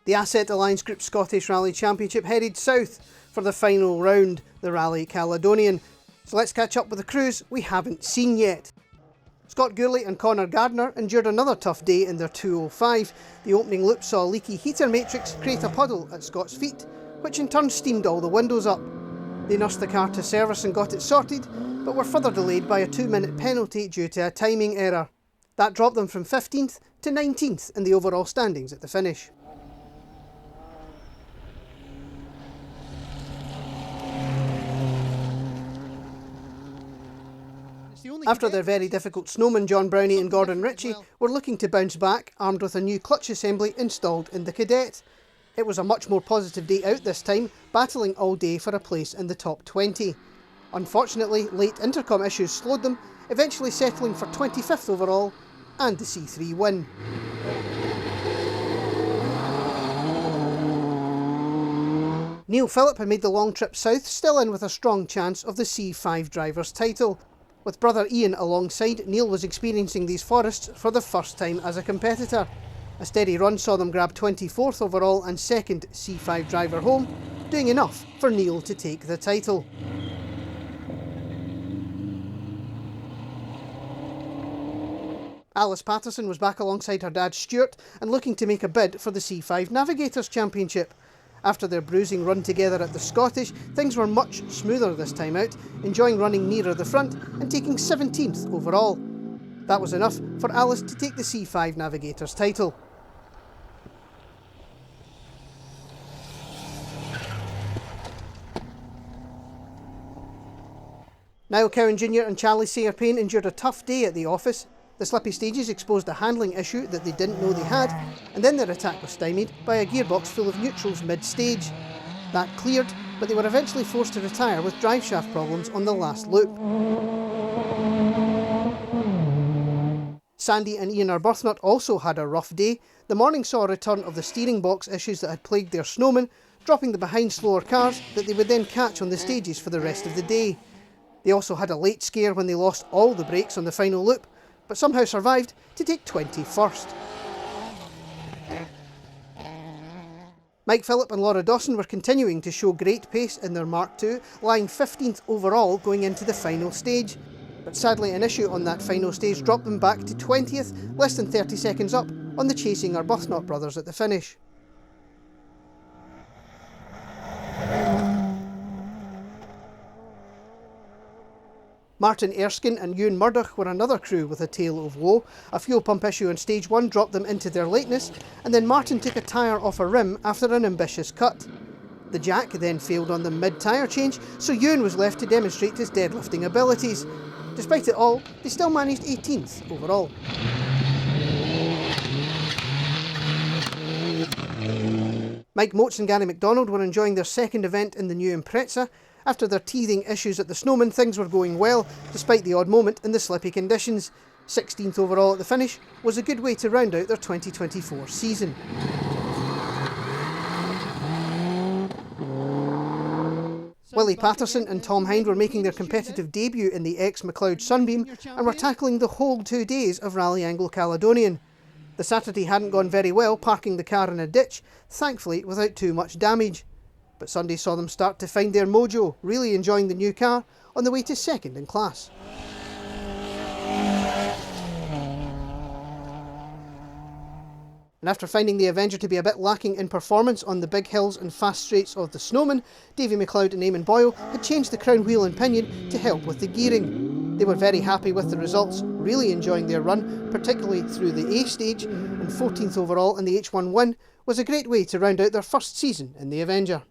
The Asset Alliance Group Scottish Rally Championship headed south for the final round, the Rally Caledonian. So let's catch up with the crews we haven't seen yet. Scott Gourley and Connor Gardner endured another tough day in their 205. The opening loop saw a leaky heater matrix create a puddle at Scott's feet, which in turn steamed all the windows up. They nursed the car to service and got it sorted, but were further delayed by a 2-minute penalty due to a timing error. That dropped them from 15th to 19th in the overall standings at the finish. After their very difficult snowmen, John Browny and Gordon Richie were looking to bounce back, armed with a new clutch assembly installed in the Cadet. It was a much more positive day out this time, battling all day for a place in the top 20. Unfortunately, late intercom issues slowed them, eventually settling for 25th overall and the C3 win. Neil Phillip had made the long trip south, still in with a strong chance of the C5 driver's title. With brother Ian alongside, Neil was experiencing these forests for the first time as a competitor. A steady run saw them grab 24th overall and second C5 driver home, doing enough for Neil to take the title. Alice Patterson was back alongside her dad Stuart and looking to make a bid for the C5 Navigators Championship. After their bruising run together at the Scottish, things were much smoother this time out, enjoying running nearer the front and taking 17th overall. That was enough for Alice to take the C5 Navigators title. Niall Cowan Jr. and Charlie Sayer-Payne endured a tough day at the office. The slippy stages exposed a handling issue that they didn't know they had, and then their attack was stymied by a gearbox full of neutrals mid-stage. That cleared, but they were eventually forced to retire with driveshaft problems on the last loop. Sandy and Ian Arbuthnot also had a rough day. The morning saw a return of the steering box issues that had plagued their snowmen, dropping the behind slower cars that they would then catch on the stages for the rest of the day. They also had a late scare when they lost all the brakes on the final loop, but somehow survived to take 21st. Mike Phillip and Laura Dawson were continuing to show great pace in their Mark II, lying 15th overall going into the final stage. But sadly, an issue on that final stage dropped them back to 20th, less than 30 seconds up on the chasing Arbuthnot brothers at the finish. Martin Erskine and Ewan Murdoch were another crew with a tale of woe. A fuel pump issue on stage 1 dropped them into their lateness, and then Martin took a tyre off a rim after an ambitious cut. The jack then failed on the mid-tyre change, so Ewan was left to demonstrate his deadlifting abilities. Despite it all, they still managed 18th overall. Mike Moats and Gary McDonald were enjoying their second event in the new Impreza. After their teething issues at the snowmen, things were going well, despite the odd moment in the slippy conditions. 16th overall at the finish was a good way to round out their 2024 season. Willie Patterson and Tom Hind were making their competitive debut in the ex-McLeod Sunbeam and were tackling the whole 2 days of Rally Anglo-Caledonian. The Saturday hadn't gone very well, parking the car in a ditch, thankfully without too much damage. But Sunday saw them start to find their mojo, really enjoying the new car on the way to second in class. And after finding the Avenger to be a bit lacking in performance on the big hills and fast straights of the snowmen, Davy McLeod and Eamon Boyle had changed the crown wheel and pinion to help with the gearing. They were very happy with the results, really enjoying their run, particularly through the A stage, and 14th overall in the H1 win was a great way to round out their first season in the Avenger.